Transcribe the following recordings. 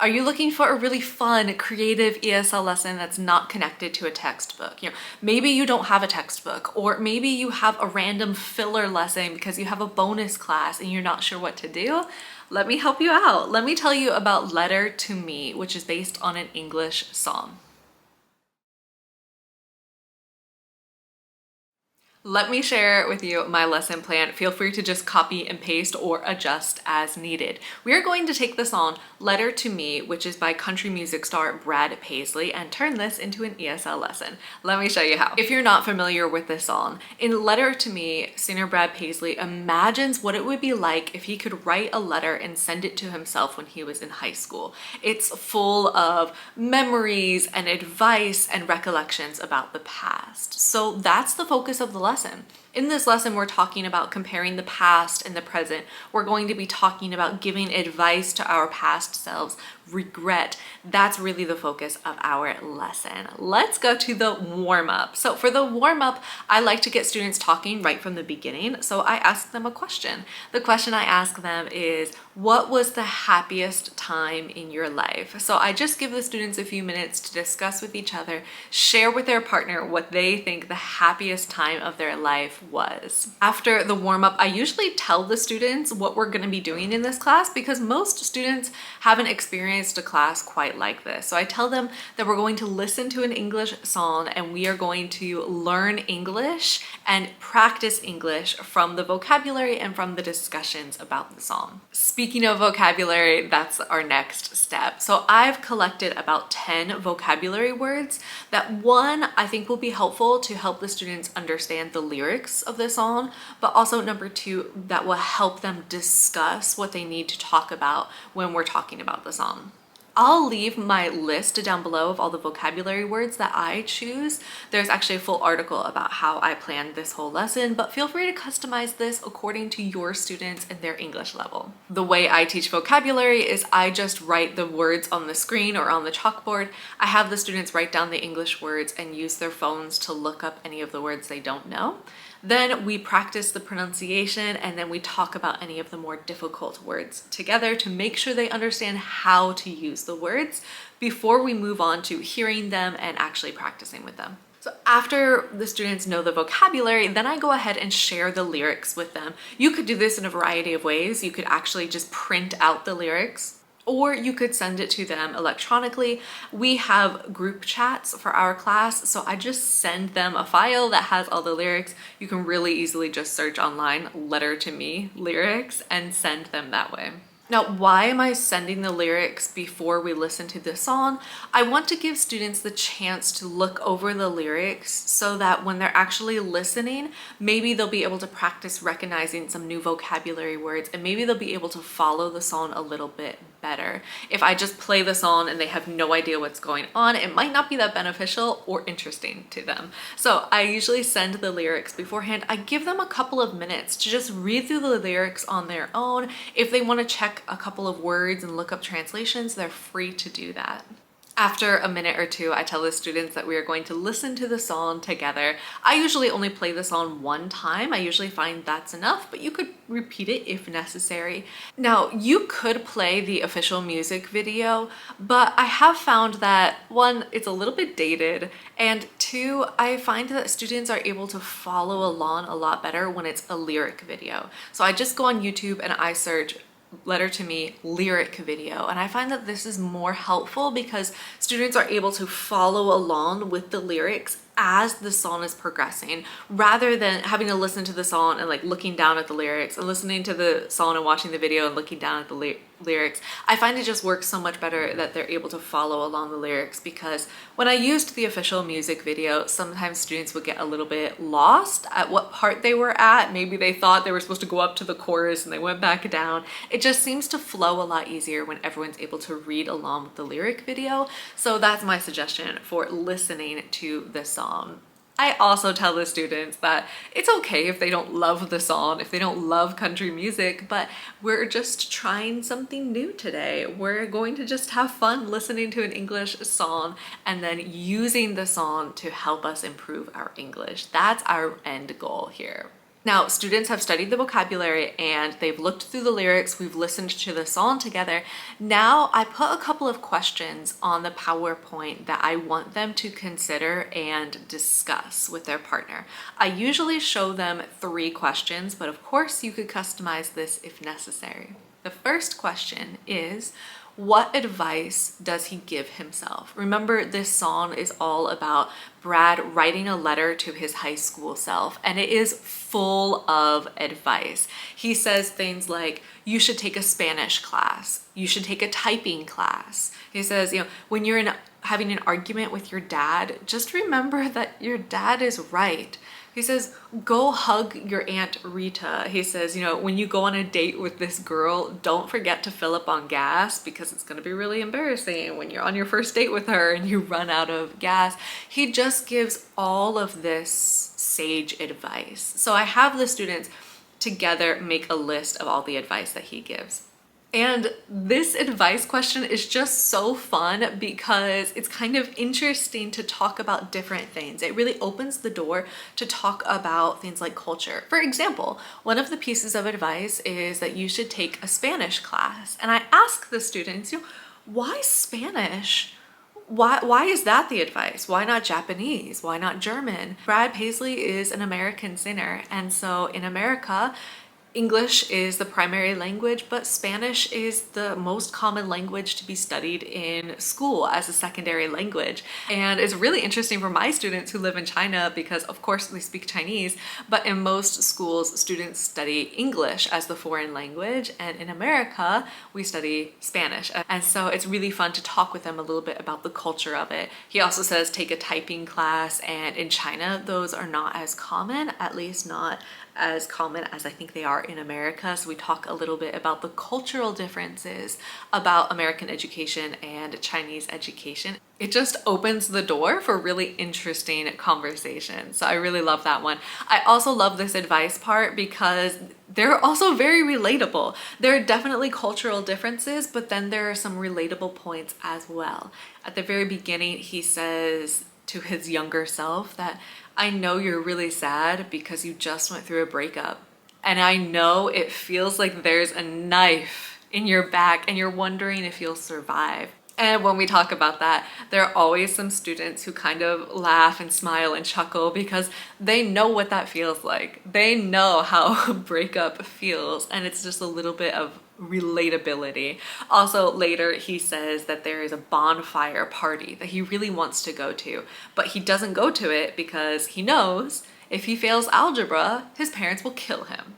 Are you looking for a really fun, creative ESL lesson that's not connected to a textbook? Maybe you don't have a textbook, or maybe you have a random filler lesson because you have a bonus class and you're not sure what to do. Let me help you out. Let me tell you about Letter to Me, which is based on an English song. Let me share with you my lesson plan. Feel free to just copy and paste or adjust as needed. We are going to take the song Letter to Me, which is by country music star Brad Paisley, and turn this into an ESL lesson. Let me show you how. If you're not familiar with this song, in Letter to Me, singer Brad Paisley imagines what it would be like if he could write a letter and send it to himself when he was in high school. It's full of memories and advice and recollections about the past. So that's the focus of the lesson. In this lesson, we're talking about comparing the past and the present. We're going to be talking about giving advice to our past selves, regret. That's really the focus of our lesson. Let's go to the warm-up. So for the warm-up, I like to get students talking right from the beginning. So I ask them a question. The question I ask them is, what was the happiest time in your life? So I just give the students a few minutes to discuss with each other, share with their partner what they think the happiest time of their life was. After the warm-up, I usually tell the students what we're going to be doing in this class because most students haven't experienced a class quite like this. So I tell them that we're going to listen to an English song and we are going to learn English and practice English from the vocabulary and from the discussions about the song. Speaking of vocabulary, that's our next step. So I've collected about 10 vocabulary words that one, I think will be helpful to help the students understand the lyrics of the song, but also number two, that will help them discuss what they need to talk about when we're talking about the song. I'll leave my list down below of all the vocabulary words that I choose. There's actually a full article about how I planned this whole lesson, but feel free to customize this according to your students and their English level. The way I teach vocabulary is I just write the words on the screen or on the chalkboard. I have the students write down the English words and use their phones to look up any of the words they don't know. Then we practice the pronunciation and then we talk about any of the more difficult words together to make sure they understand how to use the words before we move on to hearing them and actually practicing with them. So after the students know the vocabulary, then I go ahead and share the lyrics with them. You could do this in a variety of ways. You could actually just print out the lyrics, or you could send it to them electronically. We have group chats for our class, so I just send them a file that has all the lyrics. You can really easily just search online, Letter to Me lyrics, and send them that way. Now, why am I sending the lyrics before we listen to the song? I want to give students the chance to look over the lyrics so that when they're actually listening, maybe they'll be able to practice recognizing some new vocabulary words and maybe they'll be able to follow the song a little bit better. If I just play the song and they have no idea what's going on, it might not be that beneficial or interesting to them. So I usually send the lyrics beforehand. I give them a couple of minutes to just read through the lyrics on their own. If they want to check a couple of words and look up translations, they're free to do that. After a minute or two, I tell the students that we are going to listen to the song together. I usually only play the song one time. I usually find that's enough, but you could repeat it if necessary. Now, you could play the official music video, but I have found that one, it's a little bit dated, and two, I find that students are able to follow along a lot better when it's a lyric video. So I just go on YouTube and I search Letter to Me lyric video, and I find that this is more helpful because students are able to follow along with the lyrics as the song is progressing rather than having to listen to the song and like looking down at the lyrics and listening to the song and watching the video and looking down at the lyrics. I find it just works so much better that they're able to follow along the lyrics because when I used the official music video, sometimes students would get a little bit lost at what part they were at. Maybe they thought they were supposed to go up to the chorus and they went back down. It just seems to flow a lot easier when everyone's able to read along with the lyric video. So that's my suggestion for listening to this song. I also tell the students that it's okay if they don't love the song, if they don't love country music, but we're just trying something new today. We're going to just have fun listening to an English song and then using the song to help us improve our English. That's our end goal here. Now, students have studied the vocabulary and they've looked through the lyrics, we've listened to the song together. Now, I put a couple of questions on the PowerPoint that I want them to consider and discuss with their partner. I usually show them 3 questions, but of course you could customize this if necessary. The first question is, what advice does he give himself? Remember, this song is all about Brad writing a letter to his high school self, and it is full of advice. He says things like, you should take a Spanish class. You should take a typing class. He says, when you're having an argument with your dad, just remember that your dad is right. He says, go hug your Aunt Rita. He says, when you go on a date with this girl, don't forget to fill up on gas because it's going to be really embarrassing when you're on your first date with her and you run out of gas. He just gives all of this sage advice. So I have the students together make a list of all the advice that he gives. And this advice question is just so fun because it's kind of interesting to talk about different things. It really opens the door to talk about things like culture. For example, one of the pieces of advice is that you should take a Spanish class. And I ask the students, why Spanish? Why is that the advice? Why not Japanese? Why not German? Brad Paisley is an American singer, and so in America, English is the primary language, but Spanish is the most common language to be studied in school as a secondary language. And it's really interesting for my students who live in China because of course they speak Chinese, but in most schools, students study English as the foreign language. And in America, we study Spanish. And so it's really fun to talk with them a little bit about the culture of it. He also says take a typing class, and in China, those are not as common, at least not as common as I think they are in America. So we talk a little bit about the cultural differences about American education and Chinese education. It just opens the door for really interesting conversations. So I really love that one. I also love this advice part because they're also very relatable. There are definitely cultural differences, but then there are some relatable points as well. At the very beginning, he says to his younger self that I know you're really sad because you just went through a breakup. And I know it feels like there's a knife in your back and you're wondering if you'll survive. And when we talk about that, there are always some students who kind of laugh and smile and chuckle because they know what that feels like. They know how a breakup feels, and it's just a little bit of relatability. Also, later he says that there is a bonfire party that he really wants to go to, but he doesn't go to it because he knows if he fails algebra, his parents will kill him.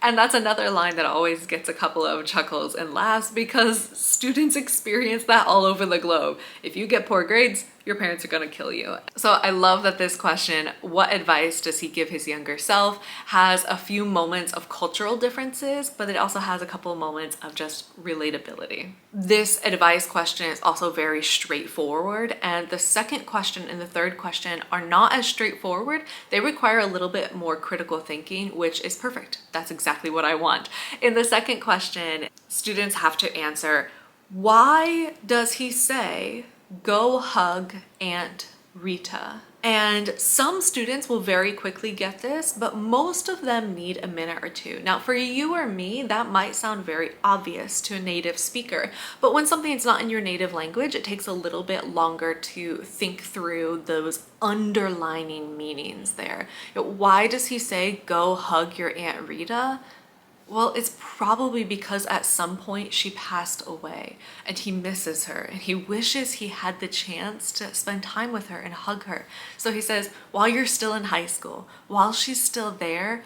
And that's another line that always gets a couple of chuckles and laughs because students experience that all over the globe. If you get poor grades, your parents are gonna kill you. So I love that this question, what advice does he give his younger self, has a few moments of cultural differences, but it also has a couple of moments of just relatability. This advice question is also very straightforward, and the second question and the third question are not as straightforward. They require a little bit more critical thinking, which is perfect. That's exactly what I want. In the second question, students have to answer, why does he say, go hug Aunt Rita? And some students will very quickly get this, but most of them need a minute or two. Now, for you or me, that might sound very obvious to a native speaker, but when something is not in your native language, it takes a little bit longer to think through those underlining meanings there. Why does he say, go hug your Aunt Rita? Well, it's probably because at some point she passed away and he misses her and he wishes he had the chance to spend time with her and hug her. So he says, while you're still in high school, while she's still there,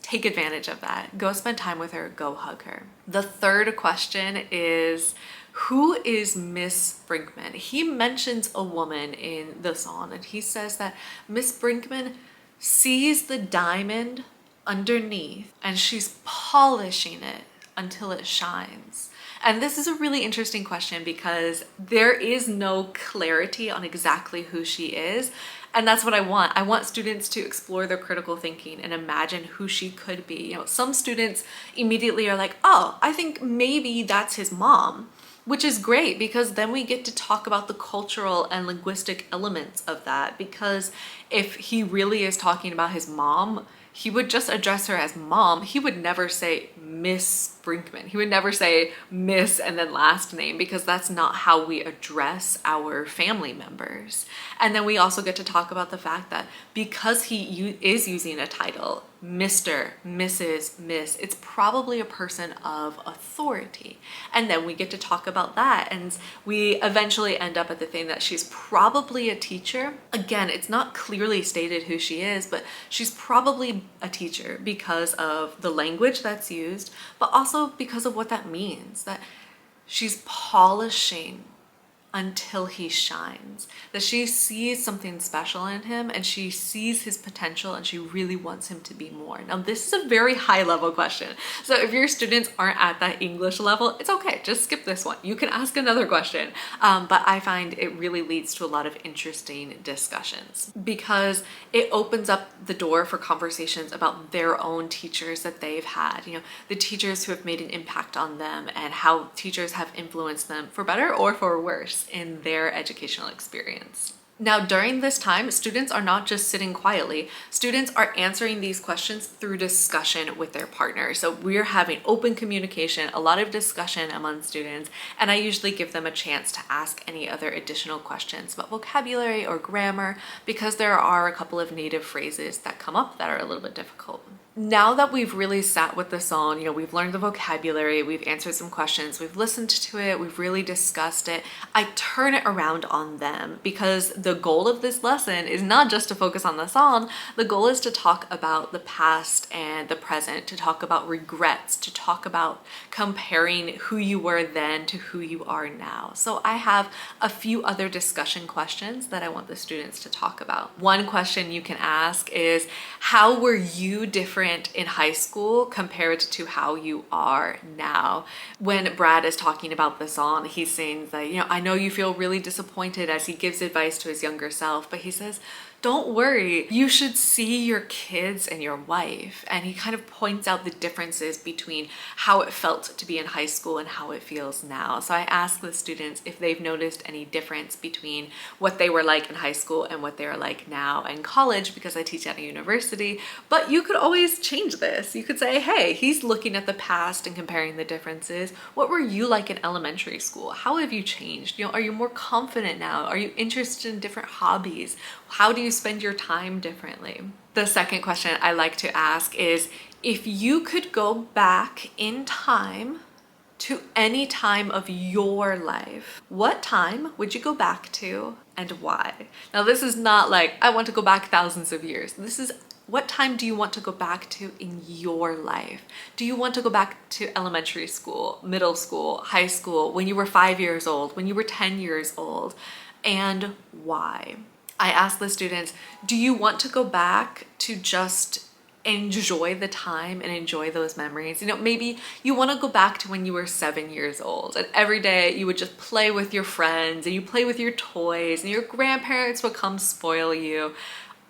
take advantage of that. Go spend time with her, go hug her. The third question is, who is Miss Brinkman? He mentions a woman in the song and he says that Miss Brinkman sees the diamond underneath and she's polishing it until it shines. And this is a really interesting question because there is no clarity on exactly who she is. And that's what I want. I want students to explore their critical thinking and imagine who she could be. Some students immediately are like, oh, I think maybe that's his mom, which is great because then we get to talk about the cultural and linguistic elements of that. Because if he really is talking about his mom, he would just address her as mom. He would never say Miss Brinkman. He would never say Miss and then last name, because that's not how we address our family members. And then we also get to talk about the fact that because he is using a title, Mr., Mrs., Miss, it's probably a person of authority. And then we get to talk about that, and we eventually end up at the thing that she's probably a teacher. Again, it's not clearly stated who she is, but she's probably a teacher because of the language that's used, but also because of what that means, that she's polishing until he shines, that she sees something special in him and she sees his potential and she really wants him to be more. Now, this is a very high level question. So if your students aren't at that English level, it's okay, just skip this one. You can ask another question. But I find it really leads to a lot of interesting discussions because it opens up the door for conversations about their own teachers that they've had, you know, the teachers who have made an impact on them and how teachers have influenced them for better or for worse in their educational experience. Now, during this time, students are not just sitting quietly. Students are answering these questions through discussion with their partner. So we're having open communication, a lot of discussion among students, and I usually give them a chance to ask any other additional questions about vocabulary or grammar, because there are a couple of native phrases that come up that are a little bit difficult. Now that we've really sat with the song, you know, we've learned the vocabulary, we've answered some questions, we've listened to it, we've really discussed it, I turn it around on them, because the goal of this lesson is not just to focus on the song. The goal is to talk about the past and the present, to talk about regrets, to talk about comparing who you were then to who you are now. So I have a few other discussion questions that I want the students to talk about. One question you can ask is, how were you different in high school compared to how you are now? When Brad is talking about the song, he's saying that, you know, I know you feel really disappointed, as he gives advice to his younger self, but he says, don't worry, you should see your kids and your wife. And he kind of points out the differences between how it felt to be in high school and how it feels now. So I ask the students if they've noticed any difference between what they were like in high school and what they are like now in college, because I teach at a university. But you could always change this. You could say, hey, he's looking at the past and comparing the differences. What were you like in elementary school? How have you changed? You know, are you more confident now? Are you interested in different hobbies? How do you spend your time differently? The second question I like to ask is, if you could go back in time to any time of your life, what time would you go back to and why? Now, this is not like, I want to go back thousands of years. This is, what time do you want to go back to in your life? Do you want to go back to elementary school, middle school, high school, when you were 5 years old, when you were 10 years old, and why? I ask the students, do you want to go back to just enjoy the time and enjoy those memories? You know, maybe you want to go back to when you were 7 years old and every day you would just play with your friends and you play with your toys and your grandparents would come spoil you.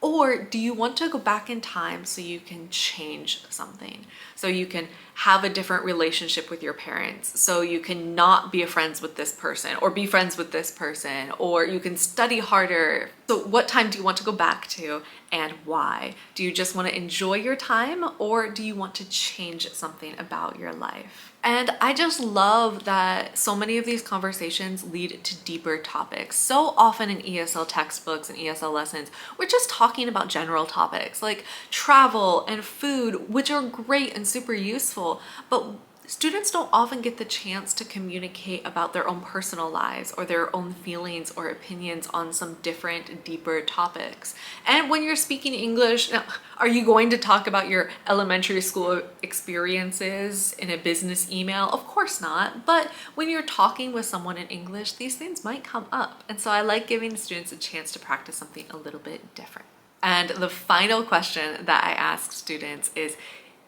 Or do you want to go back in time so you can change something? So you can have a different relationship with your parents. So you can not be friends with this person or be friends with this person, or you can study harder. So what time do you want to go back to and why? Do you just want to enjoy your time, or do you want to change something about your life? And I just love that so many of these conversations lead to deeper topics. So often in ESL textbooks and ESL lessons, we're just talking about general topics like travel and food, which are great and super useful, but students don't often get the chance to communicate about their own personal lives or their own feelings or opinions on some different, deeper topics. And when you're speaking English, now, are you going to talk about your elementary school experiences in a business email? Of course not. But when you're talking with someone in English, these things might come up. And so I like giving students a chance to practice something a little bit different. And the final question that I ask students is,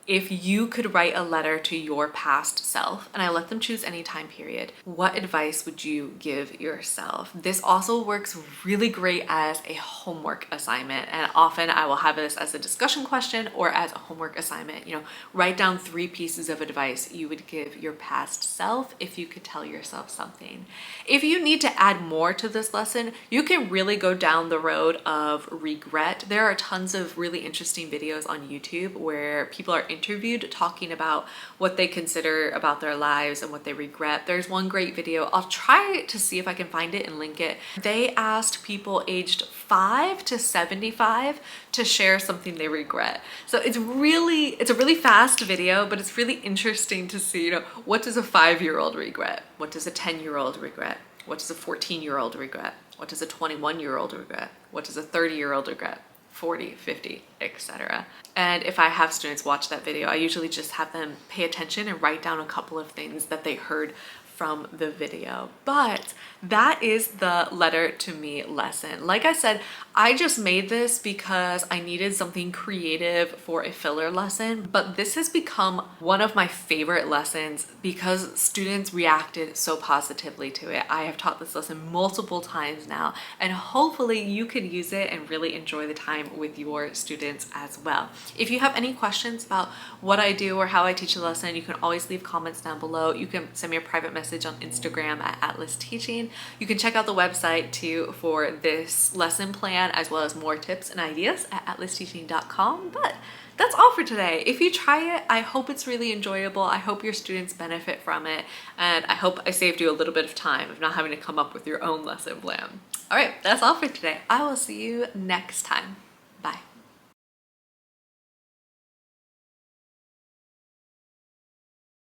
if you could write a letter to your past self, and I let them choose any time period, what advice would you give yourself? This also works really great as a homework assignment, and often I will have this as a discussion question or as a homework assignment. Write down 3 pieces of advice you would give your past self if you could tell yourself something. If you need to add more to this lesson, you can really go down the road of regret. There are tons of really interesting videos on YouTube where people are interviewed talking about what they consider about their lives and what they regret. There's one great video, I'll try to see if I can find it and link it. They asked people aged 5 to 75 to share something they regret. So it's a really fast video, but it's really interesting to see, what does a 5-year-old regret? What does a 10-year-old regret? What does a 14-year-old regret? What does a 21-year-old regret? What does a 30-year-old regret? 40, 50, etc. And if I have students watch that video, I usually just have them pay attention and write down a couple of things that they heard from the video. But that is the letter to me lesson. Like I said, I just made this because I needed something creative for a filler lesson, but this has become one of my favorite lessons because students reacted so positively to it. I have taught this lesson multiple times now, and hopefully you can use it and really enjoy the time with your students as well. If you have any questions about what I do or how I teach a lesson, you can always leave comments down below. You can send me a private message on Instagram at Atlas Teaching. You can check out the website too for this lesson plan as well as more tips and ideas at atlasteaching.com. But that's all for today. If you try it, I hope it's really enjoyable. I hope your students benefit from it, and I hope I saved you a little bit of time of not having to come up with your own lesson plan. All right, that's all for today. I will see you next time. Bye.